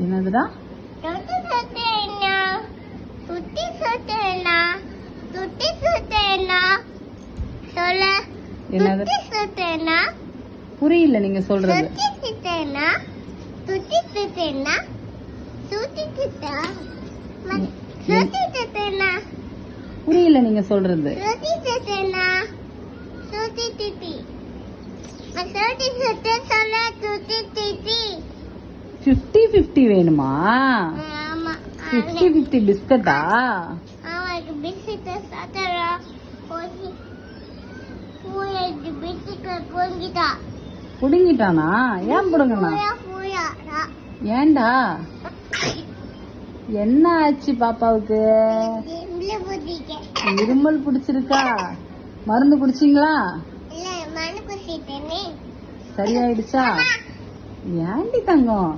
என்னதுடா? என்னது? புரியல நீங்க சொல்றது. புரியல நீங்க சொல்றது. 50-50 வேணுமா? 50-50 பிஸ்கட்டா? புடுங்கிட்டானா? ஏன் புடுங்கனா? ஏன்டா? என்ன ஆச்சு பாப்பாவுக்கு? இருமல் பிடிச்சிருக்கா? மருந்து குடிச்சீங்களா? சரியாயிடுச்சா? ஏன்டி தங்கம்?